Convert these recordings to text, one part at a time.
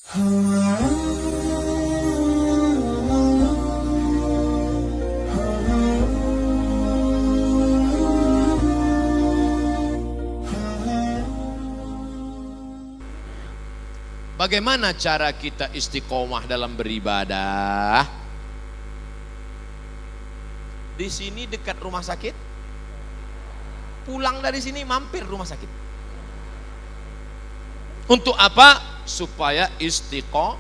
Bagaimana cara kita istiqomah dalam beribadah? Di sini dekat rumah sakit. Pulang dari sini mampir rumah sakit. Untuk apa? Supaya istiqomah.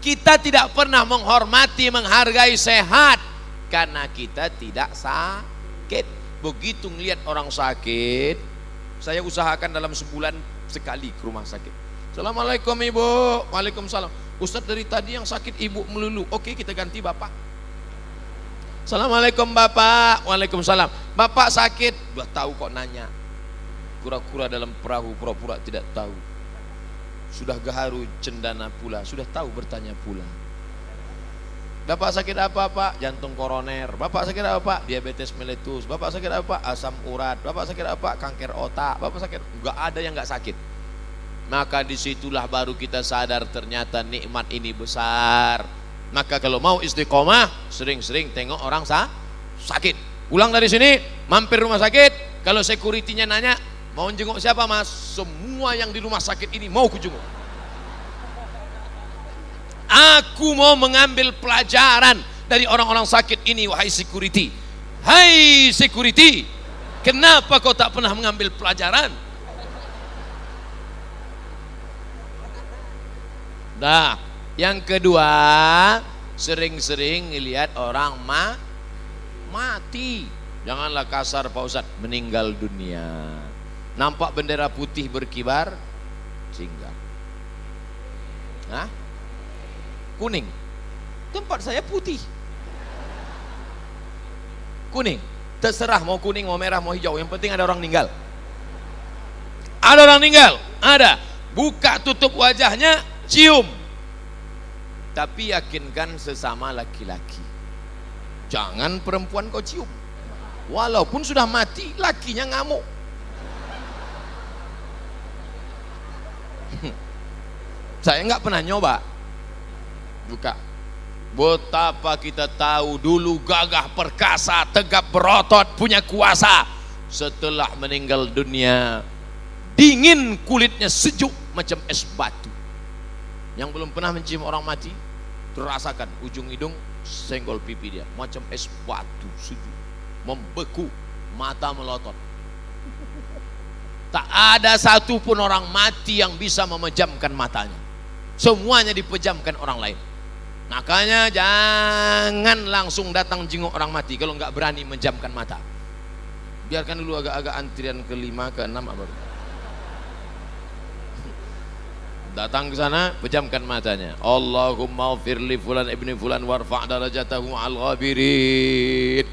Kita tidak pernah menghormati, menghargai sehat karena kita tidak sakit. Begitu ngelihat orang sakit, saya usahakan dalam sebulan sekali ke rumah sakit. Assalamualaikum ibu. Waalaikumsalam. Ustadz dari tadi yang sakit ibu melulu. Oke, kita ganti bapak. Assalamualaikum bapak. Waalaikumsalam. Bapak sakit. Udah tahu kok nanya. Kura-kura dalam perahu pura-pura tidak tahu. Sudah gaharu cendana pula. Sudah tahu bertanya pula. Bapak sakit apa pak? Jantung koroner. Bapak sakit apa pak? Diabetes meletus. Bapak sakit apa pak? Asam urat. Bapak sakit apa pak? Kanker otak. Bapak sakit. Enggak ada yang enggak sakit. Maka disitulah baru kita sadar ternyata nikmat ini besar. Maka kalau mau istiqomah, sering-sering tengok orang sakit. Pulang dari sini, mampir rumah sakit. Kalau security-nya nanya, mau jenguk siapa mas? Semua yang di rumah sakit ini mau kujenguk. Aku mau mengambil pelajaran dari orang-orang sakit ini, wahai security. Hai security, kenapa kau tak pernah mengambil pelajaran? Nah, yang kedua, sering-sering lihat orang mati. Janganlah kasar Pak Ustadz, meninggal dunia. Nampak bendera putih berkibar, singgah. Hah? Kuning. Tempat saya putih. Kuning. Terserah mau kuning, mau merah, mau hijau. Yang penting ada orang meninggal. Ada orang meninggal? Ada. Buka tutup wajahnya, cium. Tapi yakinkan sesama laki-laki. Jangan perempuan kau cium. Walaupun sudah mati, lakinya ngamuk. Saya nggak pernah nyoba. Buka. Betapa kita tahu dulu gagah perkasa, tegap berotot, punya kuasa. Setelah meninggal dunia, dingin kulitnya, sejuk macam es batu. Yang belum pernah mencium orang mati, terasakan ujung hidung senggol pipi dia macam es batu, sejuk, membeku, mata melotot. Tak ada satupun orang mati yang bisa memejamkan matanya. Semuanya dipejamkan orang lain. Makanya jangan langsung datang jenguk orang mati kalau nggak berani menjamkan mata. Biarkan dulu agak-agak antrian ke-5, ke-6 baru. Datang ke sana, pejamkan matanya. Allahumma firli fulan ibni fulan warfa' darajatahu al ghabirin.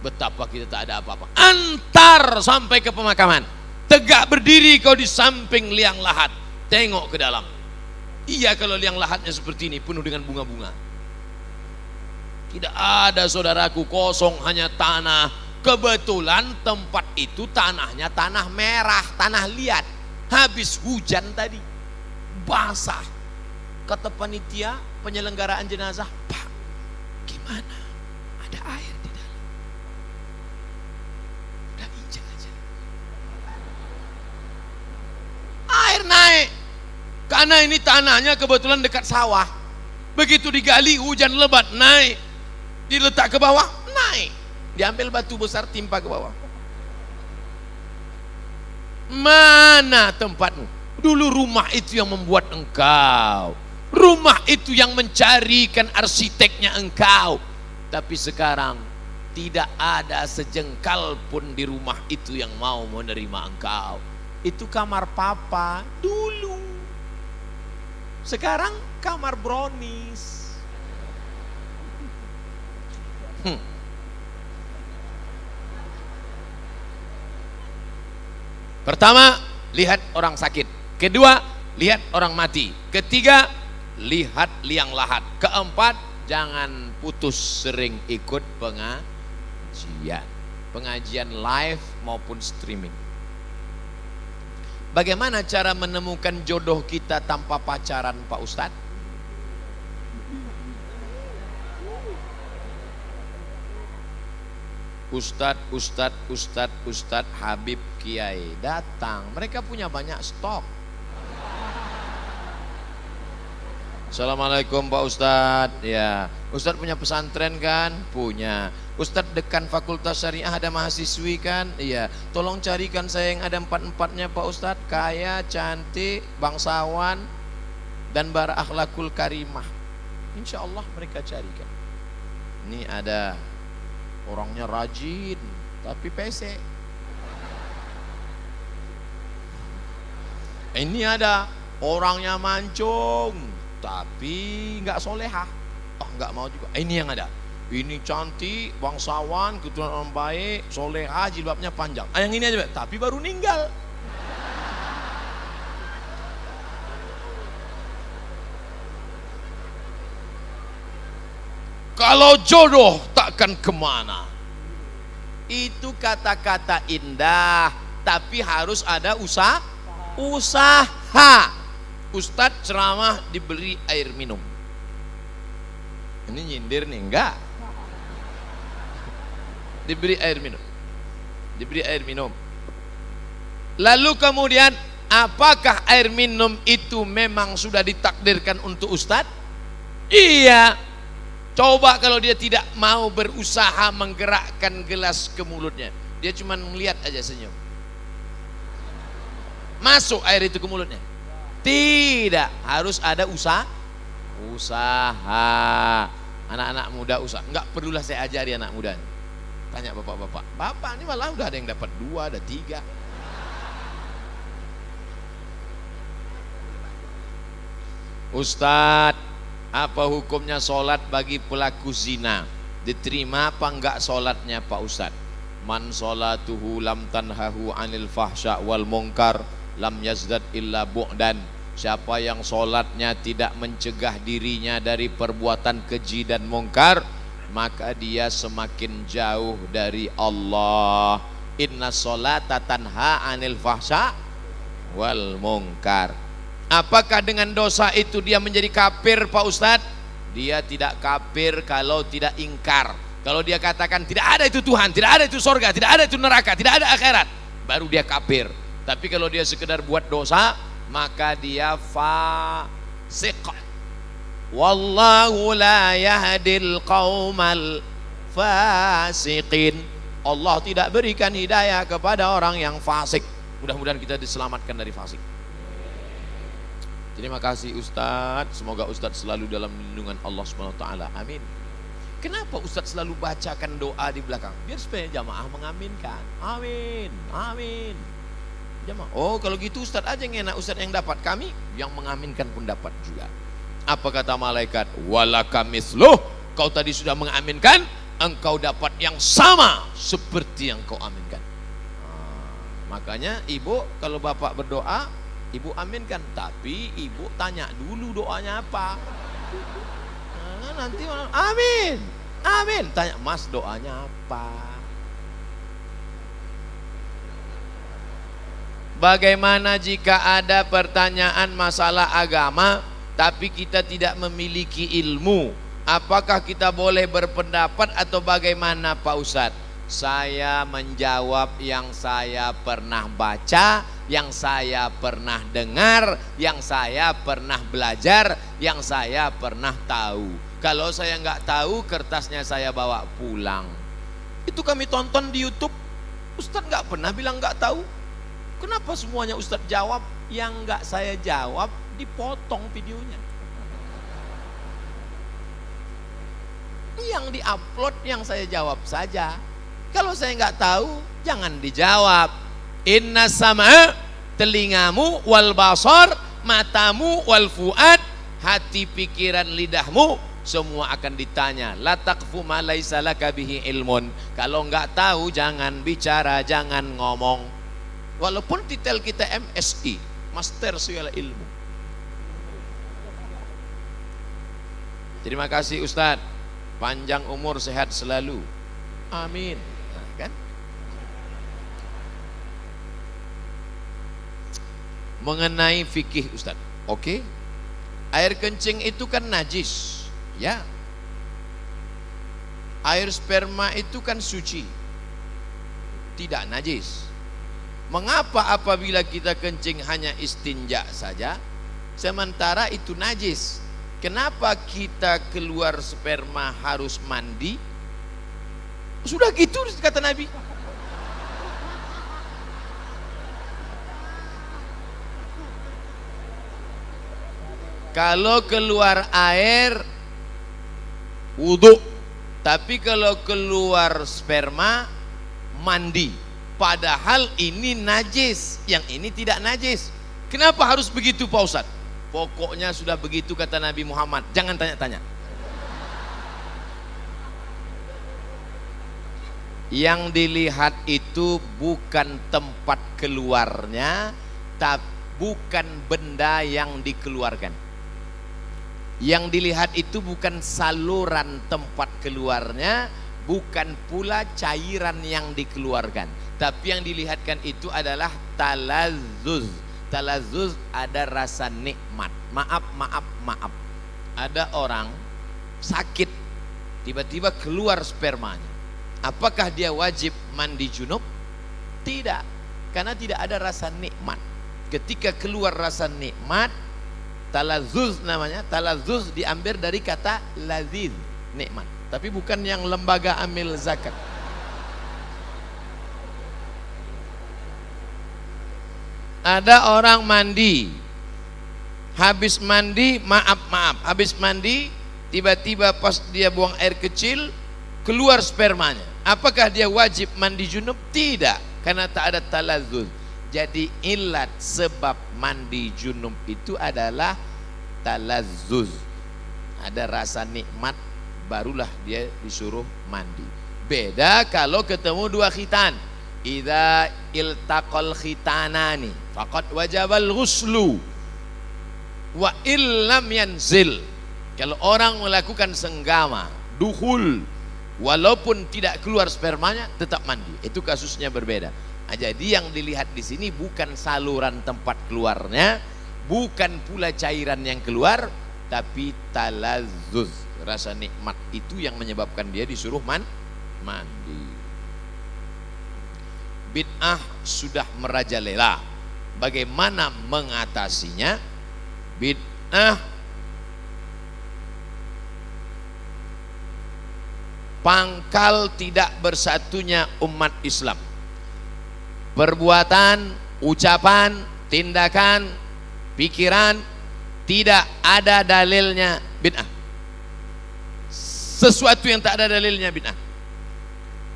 Betapa kita tak ada apa-apa. Antar sampai ke pemakaman. Tegak berdiri kau di samping liang lahat. Tengok ke dalam. Iya, kalau liang lahatnya seperti ini, penuh dengan bunga-bunga. Tidak ada saudaraku, kosong hanya tanah. Kebetulan tempat itu tanahnya tanah merah, tanah liat. Habis hujan tadi, basah. Kata panitia penyelenggaraan jenazah, Pak, gimana? Ada air di dalam. Udah injak aja. Air naik. Karena ini tanahnya kebetulan dekat sawah. Begitu digali, hujan lebat, naik. Diletak ke bawah, naik. Diambil batu besar, timpa ke bawah. Mana tempatmu? Dulu rumah itu yang membuat engkau. Rumah itu yang mencarikan arsiteknya engkau. Tapi sekarang tidak ada sejengkal pun di rumah itu yang mau menerima engkau. Itu kamar papa dulu. Sekarang kamar brownies. Pertama, lihat orang sakit. Kedua, lihat orang mati. Ketiga, lihat liang lahat. Keempat, jangan putus sering ikut pengajian live maupun streaming. Bagaimana cara menemukan jodoh kita tanpa pacaran, Pak Ustadz? Ustadz Habib Kiai datang. Mereka punya banyak stok. Assalamualaikum Pak Ustadz. Ya, Ustadz punya pesantren kan? Punya. Ustadz dekan Fakultas Syariah ada mahasiswi kan? Iya. Tolong carikan saya yang ada 4-4-nya Pak Ustadz. Kaya, cantik, bangsawan, dan berakhlakul karimah. Insya Allah mereka carikan. Ini ada orangnya rajin, tapi pesek. Ini ada orangnya mancung, tapi nggak solehah. Oh, nggak mau juga. Ini yang ada. Ini cantik, bangsawan, keturunan orang baik, solehah, jilbabnya panjang. Yang ini aja, tapi baru ninggal. Kalau jodoh takkan kemana. Itu kata-kata indah, tapi harus ada usaha. Ustadz ceramah diberi air minum. Ini nyindir nih, enggak? Diberi air minum. Lalu kemudian, apakah air minum itu memang sudah ditakdirkan untuk Ustadz? Iya. Coba kalau dia tidak mau berusaha menggerakkan gelas ke mulutnya, dia cuma melihat aja senyum. Masuk air itu ke mulutnya? Tidak, harus ada usaha. Anak-anak muda usaha. Enggak perlulah saya ajari anak muda. Tanya bapak-bapak. Bapak ini malah udah ada yang dapat 2, ada 3. Ustadz, apa hukumnya sholat bagi pelaku zina? Diterima apa enggak sholatnya Pak Ustadz? Man sholatuhu lam tanhahu anil fahsya wal munkar lam yazdad illa bu'dan. Siapa yang sholatnya tidak mencegah dirinya dari perbuatan keji dan mungkar, maka dia semakin jauh dari Allah. Inna sholata tanha anil fahsya wal munkar. Apakah dengan dosa itu dia menjadi kafir Pak Ustadz? Dia tidak kafir kalau tidak ingkar. Kalau dia katakan tidak ada itu Tuhan, tidak ada itu surga, tidak ada itu neraka, tidak ada akhirat, baru dia kafir. Tapi kalau dia sekedar buat dosa, maka dia fasik. Wallahu la yahdil qaumal fasiqin. Allah tidak berikan hidayah kepada orang yang fasik. Mudah-mudahan kita diselamatkan dari fasik. Terima kasih Ustadz. Semoga Ustadz selalu dalam lindungan Allah SWT. Amin. Kenapa Ustadz selalu bacakan doa di belakang? Biar supaya jamaah mengaminkan. Amin. Amin. Jamaah. Oh, kalau gitu Ustadz aja yang enak. Ustadz yang dapat, kami yang mengaminkan pun dapat juga. Apa kata malaikat? Walaka misluh. Kau tadi sudah mengaminkan, engkau dapat yang sama seperti yang kau aminkan. Makanya ibu kalau bapak berdoa, ibu aminkan, tapi ibu tanya dulu doanya apa. Nanti amin, amin. Tanya mas doanya apa. Bagaimana jika ada pertanyaan masalah agama, tapi kita tidak memiliki ilmu? Apakah kita boleh berpendapat atau bagaimana Pak Ustadz? Saya menjawab yang saya pernah baca, yang saya pernah dengar, yang saya pernah belajar, yang saya pernah tahu. Kalau saya nggak tahu, kertasnya saya bawa pulang. Itu kami tonton di YouTube. Ustadz nggak pernah bilang nggak tahu. Kenapa semuanya Ustadz jawab? Yang nggak saya jawab dipotong videonya. Yang diupload yang saya jawab saja. Kalau saya nggak tahu, jangan dijawab. Inna sama, telingamu, wal basar, matamu, wal fuad, hati, pikiran, lidahmu, semua akan ditanya. La taqfu ma laisa laka bihi ilmun. Kalau nggak tahu, jangan bicara, jangan ngomong. Walaupun titel kita MSI, Master Segala Ilmu. Terima kasih Ustadz. Panjang umur, sehat selalu. Amin. Nah, kan? mengenai fikih Ustaz. Oke. Air kencing itu kan najis, ya. Air sperma itu kan suci, tidak najis. Mengapa apabila kita kencing hanya istinja saja, sementara itu najis? Kenapa kita keluar sperma harus mandi? Sudah gitu kata Nabi. Kalau keluar air wudhu, tapi kalau keluar sperma mandi. Padahal ini najis, yang ini tidak najis. Kenapa harus begitu Pak Ustadz? Pokoknya sudah begitu kata Nabi Muhammad. Jangan tanya-tanya. Yang dilihat itu bukan tempat keluarnya, tapi bukan benda yang dikeluarkan. Yang dilihat itu bukan saluran tempat keluarnya, bukan pula cairan yang dikeluarkan, tapi yang dilihatkan itu adalah talazzuz. Talazzuz ada rasa nikmat. Maaf. Ada orang sakit, tiba-tiba keluar spermanya. Apakah dia wajib mandi junub? Tidak, karena tidak ada rasa nikmat. Ketika keluar rasa nikmat, talazzuz namanya. Talazzuz diambil dari kata laziz, nikmat, tapi bukan yang lembaga amil zakat. Ada orang mandi, habis mandi habis mandi tiba-tiba pas dia buang air kecil keluar spermanya. Apakah dia wajib mandi junub? Tidak, karena tak ada talazzuz. Jadi ilat sebab mandi junub itu adalah talazzuz. Ada rasa nikmat, barulah dia disuruh mandi. Beda kalau ketemu dua khitan. Idza iltaqal khitanani faqad wajabal ghuslu wa illam yanzil. Kalau orang melakukan senggama, dukhul, walaupun tidak keluar spermanya tetap mandi. Itu kasusnya berbeda. Nah, jadi yang dilihat di sini bukan saluran tempat keluarnya, bukan pula cairan yang keluar, tapi talazzuz, rasa nikmat itu yang menyebabkan dia disuruh mandi. Bid'ah sudah merajalela. Bagaimana mengatasinya? Bid'ah pangkal tidak bersatunya umat Islam. Perbuatan, ucapan, tindakan, pikiran tidak ada dalilnya bid'ah. Sesuatu yang tak ada dalilnya bid'ah.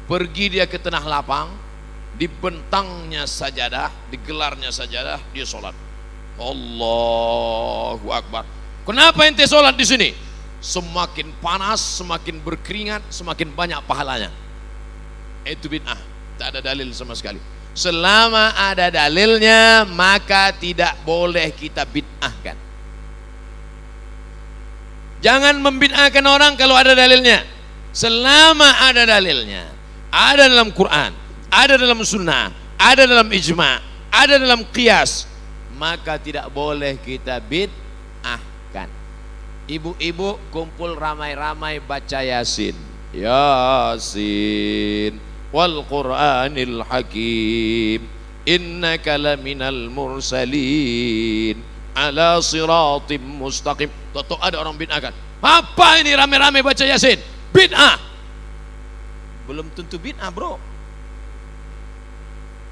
Pergi dia ke tanah lapang, dibentangnya sajadah, digelarnya sajadah, dia sholat. Allahu Akbar. Kenapa ente sholat di sini? Semakin panas, semakin berkeringat, semakin banyak pahalanya. Itu bid'ah, tak ada dalil sama sekali. Selama ada dalilnya, maka tidak boleh kita bid'ahkan. Jangan membid'ahkan orang kalau ada dalilnya. Selama ada dalilnya, ada dalam Quran, ada dalam sunnah, ada dalam ijma', ada dalam qiyas, maka tidak boleh kita bid'ahkan. Ibu-ibu kumpul ramai-ramai baca Yasin. Yasin wal Qur'anil Hakim, innaka laminal mursalin ala siratim mustaqim. Toto ada orang bid'ahkan. Apa ini ramai-ramai baca Yasin? Bid'ah. Belum tentu bid'ah, bro.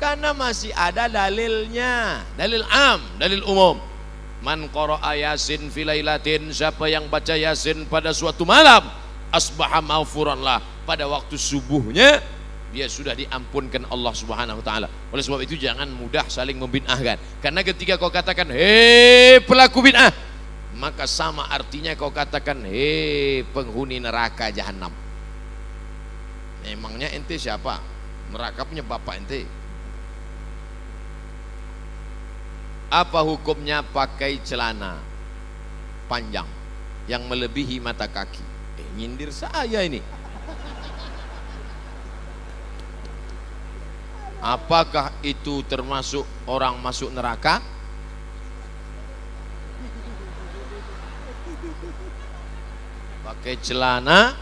Karena masih ada dalilnya, dalil am, dalil umum. Man qara'a Yasin fi lailatin, siapa yang baca Yasin pada suatu malam, asbaha maghfuran lah, pada waktu subuhnya dia sudah diampunkan Allah Subhanahu wa taala. Oleh sebab itu jangan mudah saling membid'ahkan. Karena ketika kau katakan hei pelaku bid'ah, maka sama artinya kau katakan hei penghuni neraka jahanam. Emangnya ente siapa? Neraka punya bapak ente. Apa hukumnya pakai celana panjang yang melebihi mata kaki? Nyindir saya ini. Apakah itu termasuk orang masuk neraka? Pakai celana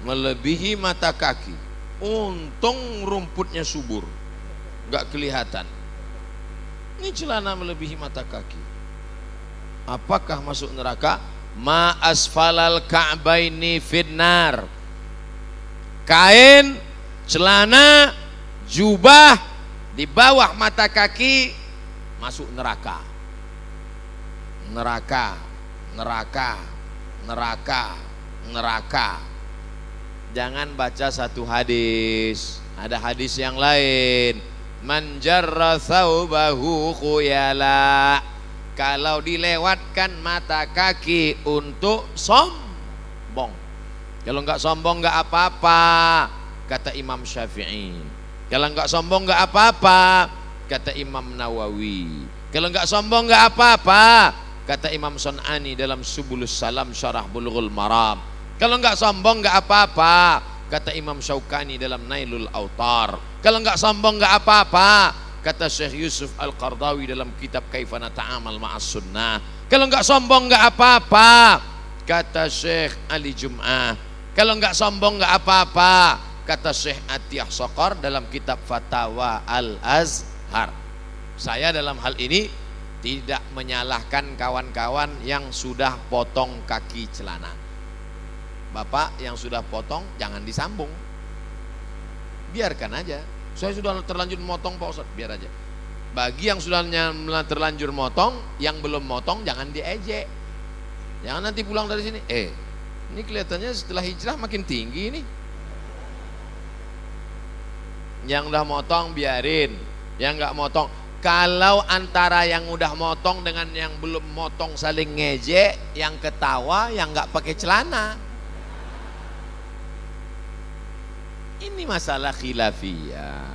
melebihi mata kaki. Untung rumputnya subur, nggak kelihatan. Ini celana melebihi mata kaki. Apakah masuk neraka? Ma asfalal ka'baini finnar. Kain, celana, jubah di bawah mata kaki masuk neraka. Neraka, neraka, neraka, neraka. Jangan baca satu hadis, ada hadis yang lain. Man jarra thawbahu khuyala. Kalau dilewatkan mata kaki untuk sombong, kalau nggak sombong nggak apa-apa, kata Imam Syafi'i. Kalau nggak sombong nggak apa-apa, kata Imam Nawawi. Kalau nggak sombong nggak apa-apa, kata Imam Sun'ani dalam Subulus Salam Syarah Bulughul Maram. Kalau nggak sombong nggak apa-apa, kata Imam Syaukani dalam Nailul Autar. Kalau nggak sombong nggak apa-apa, kata Syekh Yusuf Al-Qardawi dalam kitab Kaifana Ta'amal Ma'as Sunnah. Kalau nggak sombong nggak apa-apa, kata Syekh Ali Jum'ah. Kalau nggak sombong nggak apa-apa, kata Syekh Atiyah Sokor dalam kitab Fatawa Al-Azhar. Saya dalam hal ini tidak menyalahkan kawan-kawan yang sudah potong kaki celana. Bapak yang sudah potong jangan disambung, biarkan aja. Saya sudah terlanjur motong Pak Ustadz, biar aja. Bagi yang sudah terlanjur motong, yang belum motong jangan diejek. Jangan nanti pulang dari sini, ini kelihatannya setelah hijrah makin tinggi ini. Yang udah motong biarin, yang nggak motong. Kalau antara yang udah motong dengan yang belum motong saling ngejek, yang ketawa yang nggak pakai celana. Ini masalah khilafiyah.